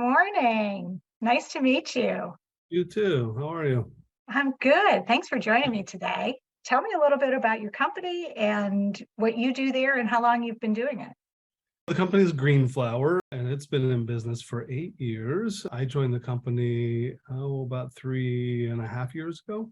morning. Nice to meet you. You too. How are you? I'm good. Thanks for joining me today. Tell me a little bit about your company and what you do there and how long you've been doing it. The company's Green Flower, and it's been in business for 8 years. I joined the company, about 3.5 years ago,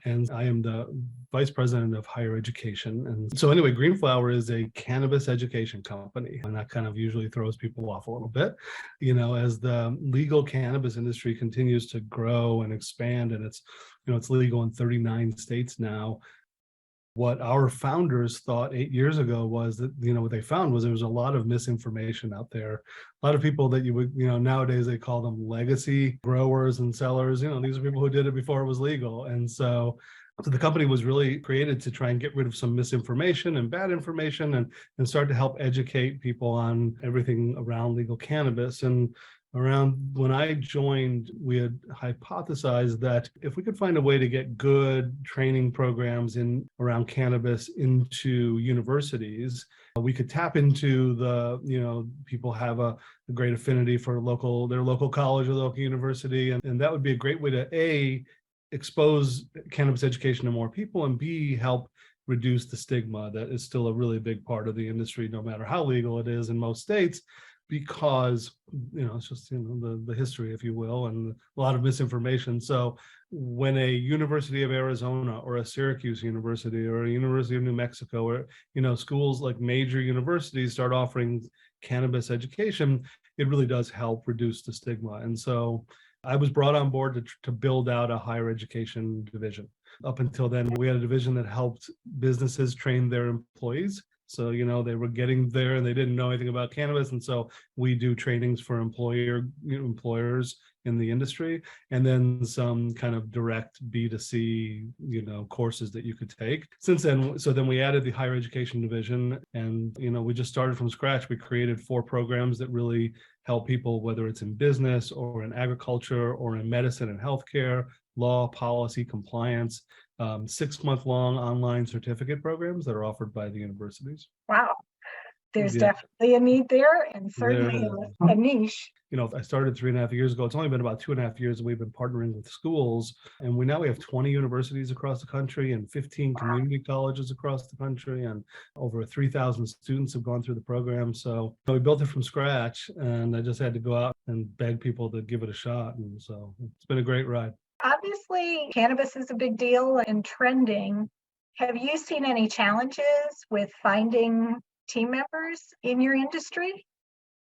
and I am the vice president of higher education. And so, anyway, Green Flower is a cannabis education company, and that kind of usually throws people off a little bit. As the legal cannabis industry continues to grow and expand, and it's legal in 39 states now. What our founders thought 8 years ago was that, what they found was there was a lot of misinformation out there. A lot of people that you would, nowadays they call them legacy growers and sellers. These are people who did it before it was legal. And so the company was really created to try and get rid of some misinformation and bad information and start to help educate people on everything around legal cannabis. And around when I joined, we had hypothesized that if we could find a way to get good training programs in around cannabis into universities, we could tap into people have a great affinity for their local college or local university. And that would be a great way to expose cannabis education to more people, and B, help reduce the stigma that is still a really big part of the industry, no matter how legal it is in most states, because it's just the history, if you will, and a lot of misinformation. So when a University of Arizona or a Syracuse University or a University of New Mexico or schools like major universities start offering cannabis education, it really does help reduce the stigma. And so I was brought on board to build out a higher education division. Up until then, we had a division that helped businesses train their employees. So, they were getting there and they didn't know anything about cannabis. And so we do trainings for employers in the industry, and then some kind of direct B2C, courses that you could take. Since then, so then we added the higher education division, and, we just started from scratch. We created 4 programs that really help people, whether it's in business or in agriculture or in medicine and healthcare, law, policy, compliance, 6-month-long online certificate programs that are offered by the universities. Wow. There's Yeah. definitely a need there and certainly a niche. I started 3.5 years ago. It's only been about 2.5 years that we've been partnering with schools. And we have 20 universities across the country and 15 community colleges across the country. And over 3,000 students have gone through the program. So we built it from scratch, and I just had to go out and beg people to give it a shot. And so it's been a great ride. Obviously, cannabis is a big deal and trending. Have you seen any challenges with finding team members in your industry?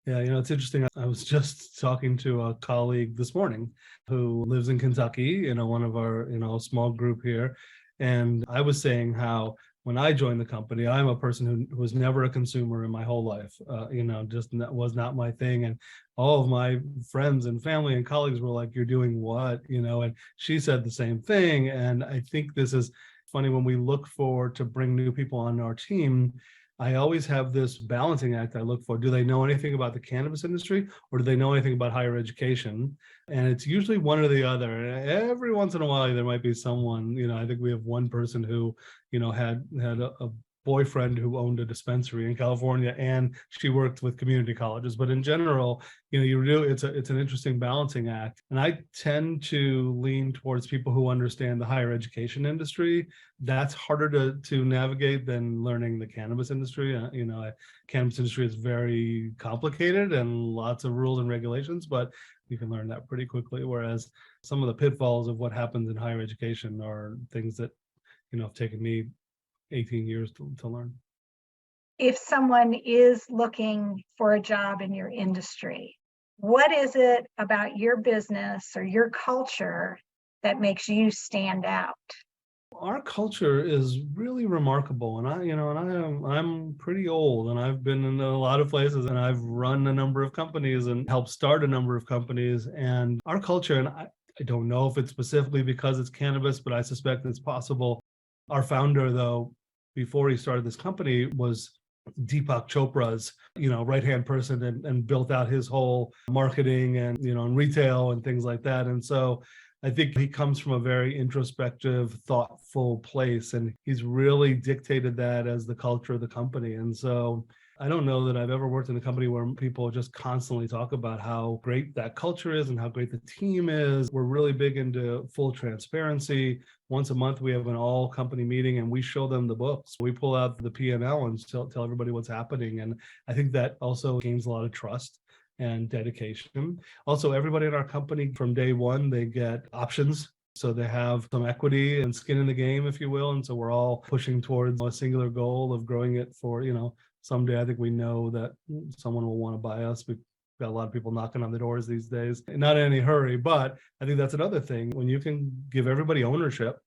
Yeah, it's interesting. I was just talking to a colleague this morning who lives in Kentucky, one of our, small group here. And I was saying how when I joined the company, I'm a person who was never a consumer in my whole life. That was not my thing. And all of my friends and family and colleagues were like, "You're doing what?" And she said the same thing. And I think this is funny when we look to bring new people on our team. I always have this balancing act I look for. Do they know anything about the cannabis industry, or do they know anything about higher education? And it's usually one or the other. Every once in a while, there might be someone, I think we have one person who, had a boyfriend who owned a dispensary in California, and she worked with community colleges. But in general, it's an interesting balancing act. And I tend to lean towards people who understand the higher education industry. That's harder to navigate than learning the cannabis industry. Cannabis industry is very complicated and lots of rules and regulations, but you can learn that pretty quickly. Whereas some of the pitfalls of what happens in higher education are things that, have taken me 18 years to learn. If someone is looking for a job in your industry, what is it about your business or your culture that makes you stand out? Our culture is really remarkable, and I'm pretty old, and I've been in a lot of places, and I've run a number of companies and helped start a number of companies. And our culture, and I don't know if it's specifically because it's cannabis, but I suspect it's possible. Our founder, though, before he started this company, was Deepak Chopra's, right-hand person, and built out his whole marketing and, and retail and things like that. And so I think he comes from a very introspective, thoughtful place, and he's really dictated that as the culture of the company. And so I don't know that I've ever worked in a company where people just constantly talk about how great that culture is and how great the team is. We're really big into full transparency. Once a month, we have an all company meeting and we show them the books. We pull out the P&L and tell everybody what's happening. And I think that also gains a lot of trust and dedication. Also, everybody in our company from day one, they get options. So they have some equity and skin in the game, if you will. And so we're all pushing towards a singular goal of growing it for, someday I think we know that someone will want to buy us. We've got a lot of people knocking on the doors these days, not in any hurry, but I think that's another thing. When you can give everybody ownership,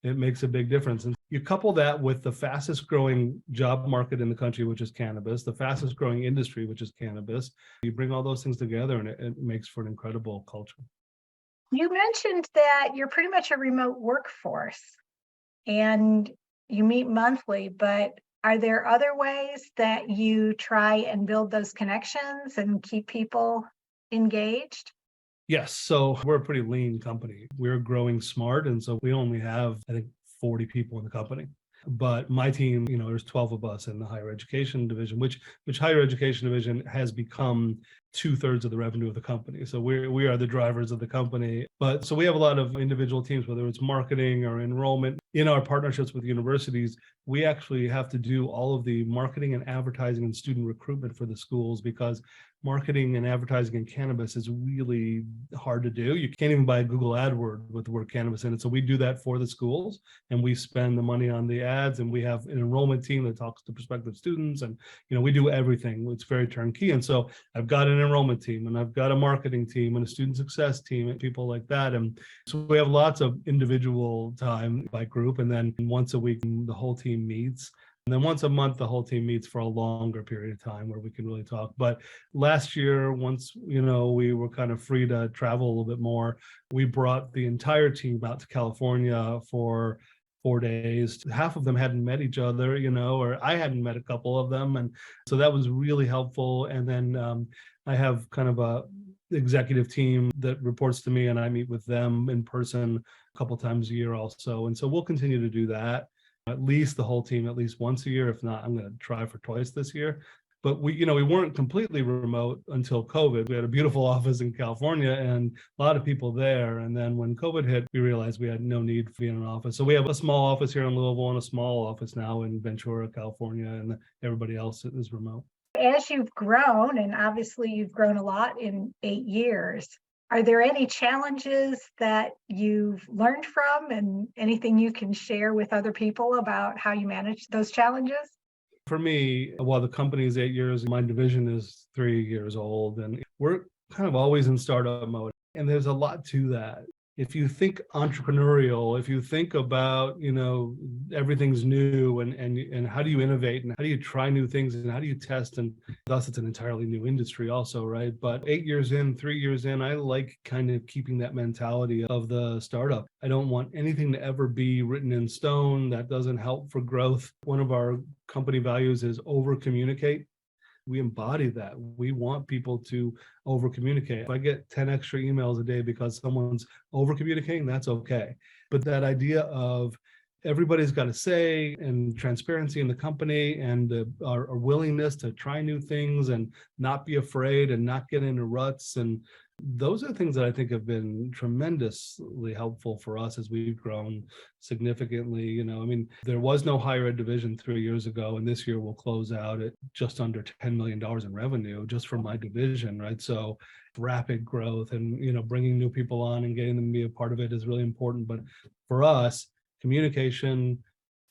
it makes a big difference. And you couple that with the fastest growing job market in the country, which is cannabis, the fastest growing industry, which is cannabis. You bring all those things together and it makes for an incredible culture. You mentioned that you're pretty much a remote workforce and you meet monthly, but are there other ways that you try and build those connections and keep people engaged? Yes. So we're a pretty lean company. We're growing smart. And so we only have, I think, 40 people in the company. But my team, there's 12 of us in the higher education division, which higher education division has become 2/3 of the revenue of the company. So we are the drivers of the company. But so we have a lot of individual teams, whether it's marketing or enrollment. In our partnerships with universities, we actually have to do all of the marketing and advertising and student recruitment for the schools because marketing and advertising in cannabis is really hard to do. You can't even buy a Google AdWord with the word cannabis in it. So we do that for the schools and we spend the money on the ads, and we have an enrollment team that talks to prospective students, and we do everything. It's very turnkey. And so I've got an enrollment team and I've got a marketing team and a student success team and people like that. And so we have lots of individual time by group, and then once a week the whole team meets. And then once a month, the whole team meets for a longer period of time where we can really talk. But last year, once, we were kind of free to travel a little bit more, we brought the entire team out to California for 4 days. Half of them hadn't met each other, or I hadn't met a couple of them. And so that was really helpful. And then I have kind of a executive team that reports to me, and I meet with them in person a couple times a year also. And so we'll continue to do that. At least the whole team, at least once a year. If not, I'm going to try for twice this year. But we weren't completely remote until COVID. We had a beautiful office in California and a lot of people there. And then when COVID hit, we realized we had no need for being in an office. So we have a small office here in Louisville and a small office now in Ventura, California, and everybody else is remote. As you've grown, and obviously you've grown a lot in 8 years, are there any challenges that you've learned from and anything you can share with other people about how you manage those challenges? For me, while the company is 8 years, my division is 3 years old, and we're kind of always in startup mode. And there's a lot to that. If you think entrepreneurial, if you think about, everything's new and how do you innovate and how do you try new things and how do you test, and thus it's an entirely new industry also, right? But 8 years in, 3 years in, I like kind of keeping that mentality of the startup. I don't want anything to ever be written in stone. That doesn't help for growth. One of our company values is over communicate. We embody that. We want people to over communicate. If I get 10 extra emails a day because someone's over communicating, that's okay. But that idea of everybody's got a say and transparency in the company and our willingness to try new things and not be afraid and not get into ruts, and those are things that I think have been tremendously helpful for us as we've grown significantly. There was no higher ed division 3 years ago, and this year we'll close out at just under $10 million in revenue just from my division, right? So rapid growth and, bringing new people on and getting them to be a part of it is really important. But for us, communication,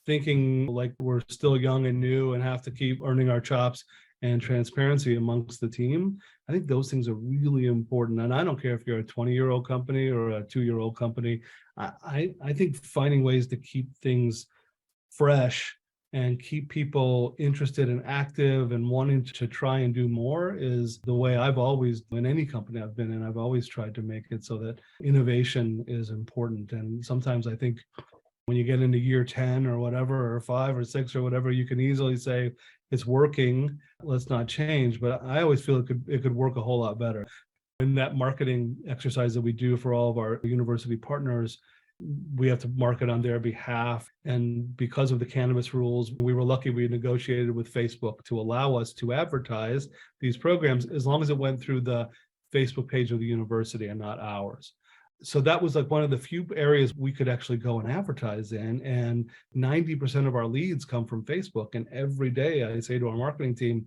thinking like we're still young and new and have to keep earning our chops, and transparency amongst the team, I think those things are really important. And I don't care if you're a 20-year-old company or a 2-year-old company. I think finding ways to keep things fresh and keep people interested and active and wanting to try and do more is the way I've always, in any company I've been in, I've always tried to make it so that innovation is important. And sometimes I think when you get into year 10 or whatever, or 5 or 6 or whatever, you can easily say it's working, let's not change. But I always feel it could work a whole lot better. In that marketing exercise that we do for all of our university partners, We have to market on their behalf. And because of the cannabis rules, we were lucky we negotiated with Facebook to allow us to advertise these programs as long as it went through the Facebook page of the university and not ours. So that was like one of the few areas we could actually go and advertise in. And 90% of our leads come from Facebook. And every day I say to our marketing team,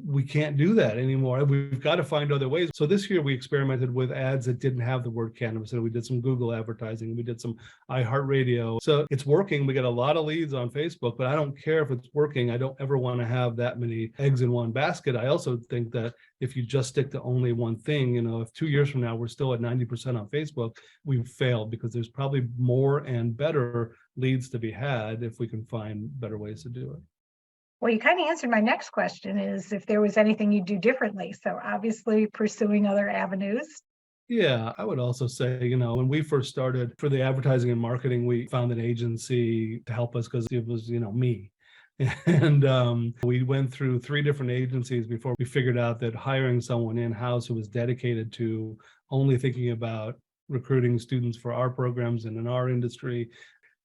we can't do that anymore. We've got to find other ways. So this year we experimented with ads that didn't have the word cannabis. And we did some Google advertising. We did some iHeartRadio. So it's working. We get a lot of leads on Facebook, but I don't care if it's working. I don't ever want to have that many eggs in one basket. I also think that if you just stick to only one thing, if 2 years from now we're still at 90% on Facebook, we've failed, because there's probably more and better leads to be had if we can find better ways to do it. Well, you kind of answered my next question, is if there was anything you'd do differently. So obviously pursuing other avenues. Yeah, I would also say, when we first started for the advertising and marketing, we found an agency to help us because it was, me. And we went through 3 different agencies before we figured out that hiring someone in-house who was dedicated to only thinking about recruiting students for our programs and in our industry,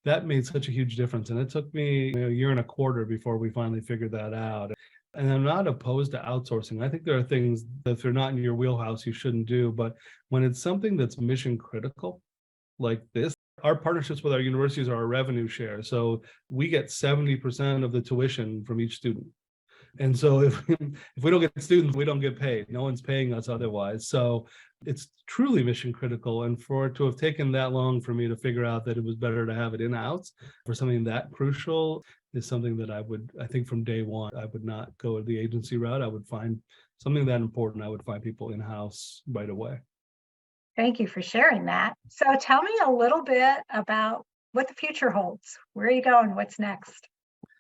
that made such a huge difference. And it took me a year and a quarter before we finally figured that out. And I'm not opposed to outsourcing. I think there are things that if they're not in your wheelhouse, you shouldn't do. But when it's something that's mission critical, like this, our partnerships with our universities are a revenue share. So we get 70% of the tuition from each student. And so if we don't get students, we don't get paid. No one's paying us otherwise. So it's truly mission critical. And for it to have taken that long for me to figure out that it was better to have it in-house for something that crucial is something that I think from day one, I would not go the agency route. I would find something that important. I would find people in-house right away. Thank you for sharing that. So tell me a little bit about what the future holds. Where are you going? What's next?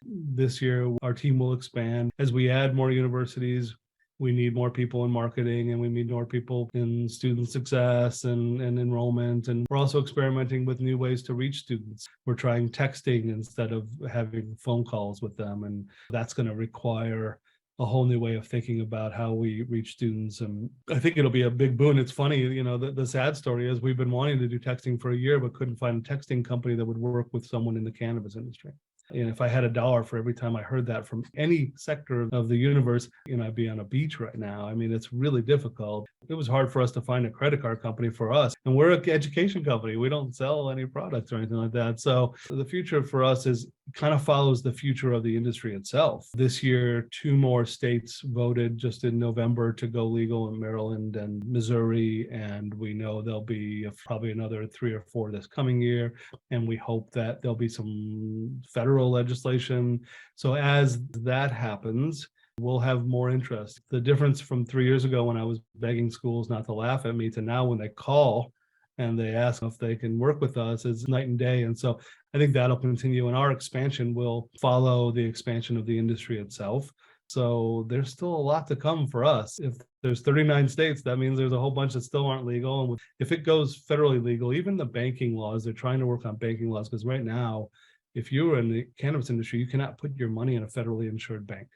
This year, our team will expand. As we add more universities, we need more people in marketing, and we need more people in student success and enrollment. And we're also experimenting with new ways to reach students. We're trying texting instead of having phone calls with them. And that's going to require a whole new way of thinking about how we reach students. And I think it'll be a big boon. It's funny, the sad story is we've been wanting to do texting for a year, but couldn't find a texting company that would work with someone in the cannabis industry. And if I had $1 for every time I heard that from any sector of the universe, I'd be on a beach right now. I mean, it's really difficult. It was hard for us to find a credit card company for us. And we're an education company. We don't sell any products or anything like that. So the future for us kind of follows the future of the industry itself. This year, 2 more states voted just in November to go legal in Maryland and Missouri. And we know there'll be probably another 3 or 4 this coming year. And we hope that there'll be some federal legislation. So as that happens, we'll have more interest. The difference from 3 years ago when I was begging schools not to laugh at me to now when they call and they ask if they can work with us is night and day. And so I think that'll continue, and our expansion will follow the expansion of the industry itself. So there's still a lot to come for us. If there's 39 states, that means there's a whole bunch that still aren't legal. And if it goes federally legal, even the banking laws, they're trying to work on banking laws, because right now, if you're in the cannabis industry, you cannot put your money in a federally insured bank.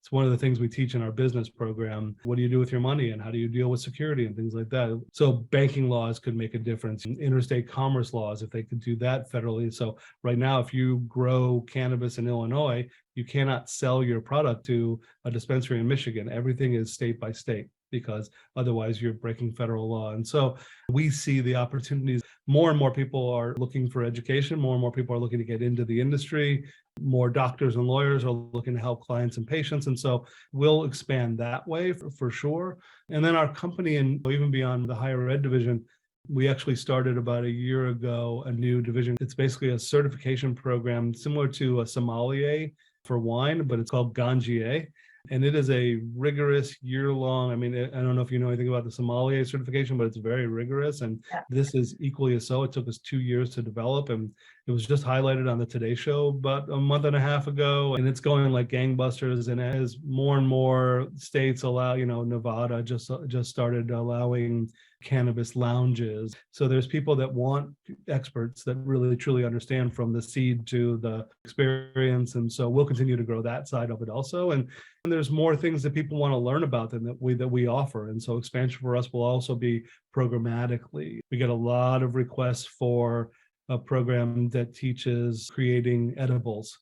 It's one of the things we teach in our business program. What do you do with your money, and how do you deal with security and things like that? So banking laws could make a difference. Interstate commerce laws, if they could do that federally. So right now, if you grow cannabis in Illinois, you cannot sell your product to a dispensary in Michigan. Everything is state by state, because otherwise you're breaking federal law. And so we see the opportunities. More and more people are looking for education. More and more people are looking to get into the industry. More doctors and lawyers are looking to help clients and patients. And so we'll expand that way for sure. And then our company, and even beyond the higher ed division, we actually started about a year ago a new division. It's basically a certification program similar to a sommelier for wine, but it's called Ganjier. And it is a rigorous year-long, I don't know if you know anything about the sommelier certification, but it's very rigorous. And this is equally as so. It took us 2 years to develop, and it was just highlighted on the Today Show about a month and a half ago. And it's going like gangbusters. And as more and more states allow, Nevada just started allowing cannabis lounges. So there's people that want experts that really truly understand from the seed to the experience. And so we'll continue to grow that side of it also. And there's more things that people want to learn about than that we offer. And so expansion for us will also be programmatically. We get a lot of requests for a program that teaches creating edibles.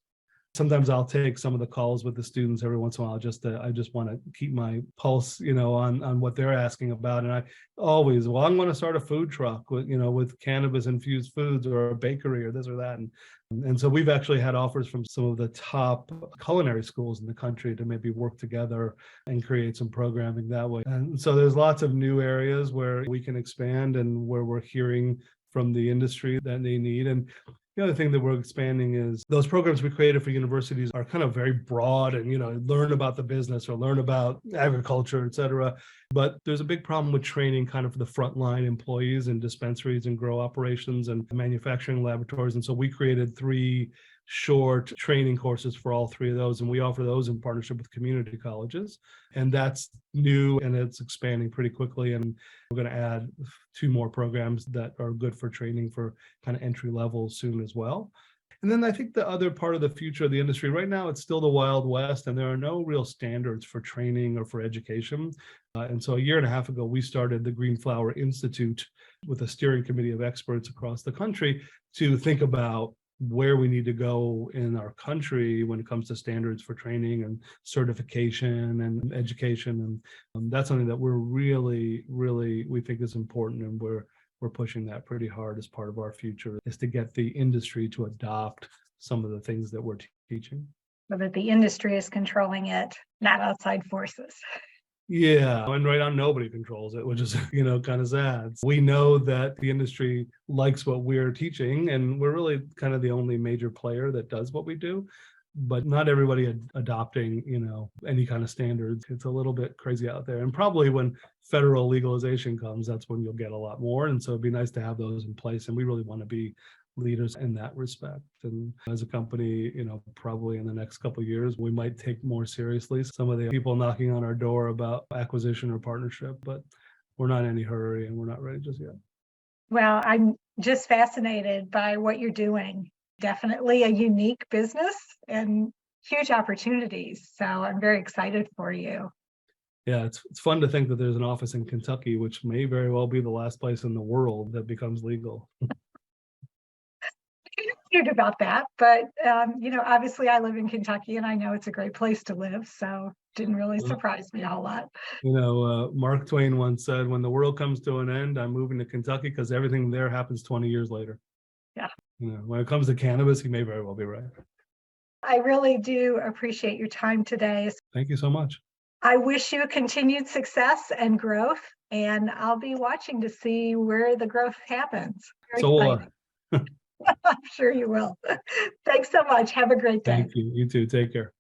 Sometimes I'll take some of the calls with the students every once in a while. I just want to keep my pulse, on what they're asking about. And I always, well, I'm going to start a food truck with cannabis infused foods, or a bakery, or this or that. And so we've actually had offers from some of the top culinary schools in the country to maybe work together and create some programming that way. And so there's lots of new areas where we can expand and where we're hearing from the industry that they need. And the other thing that we're expanding is those programs we created for universities are kind of very broad and, learn about the business or learn about agriculture, et cetera. But there's a big problem with training kind of for the frontline employees in dispensaries and grow operations and manufacturing laboratories. And so we created 3 short training courses for all 3 of those. And we offer those in partnership with community colleges. And that's new and it's expanding pretty quickly. And we're going to add 2 more programs that are good for training for kind of entry level soon as well. And then I think the other part of the future of the industry right now, it's still the Wild West, and there are no real standards for training or for education. And so a year and a half ago, we started the Green Flower Institute with a steering committee of experts across the country to think about where we need to go in our country when it comes to standards for training and certification and education. And that's something that we're really, we think is important. And we're pushing that pretty hard as part of our future, is to get the industry to adopt some of the things that we're teaching. So that the industry is controlling it, not outside forces. Yeah, and right now nobody controls it, which is, kind of sad. We know that the industry likes what we're teaching, and we're really kind of the only major player that does what we do. But not everybody adopting, any kind of standards. It's a little bit crazy out there. And probably when federal legalization comes, that's when you'll get a lot more. And so it'd be nice to have those in place. And we really want to be leaders in that respect. And as a company, probably in the next couple of years, we might take more seriously some of the people knocking on our door about acquisition or partnership, but we're not in any hurry and we're not ready just yet. Well, I'm just fascinated by what you're doing. Definitely a unique business and huge opportunities. So I'm very excited for you. Yeah, it's fun to think that there's an office in Kentucky, which may very well be the last place in the world that becomes legal. About that, but obviously I live in Kentucky and I know it's a great place to live, so didn't really surprise me a whole lot. Mark Twain once said, when the world comes to an end, I'm moving to Kentucky because everything there happens 20 years later. Yeah. When it comes to cannabis, he may very well be right. I really do appreciate your time today. Thank you so much. I wish you continued success and growth, and I'll be watching to see where the growth happens. So I'm sure you will. Thanks so much. Have a great day. Thank you. You too. Take care.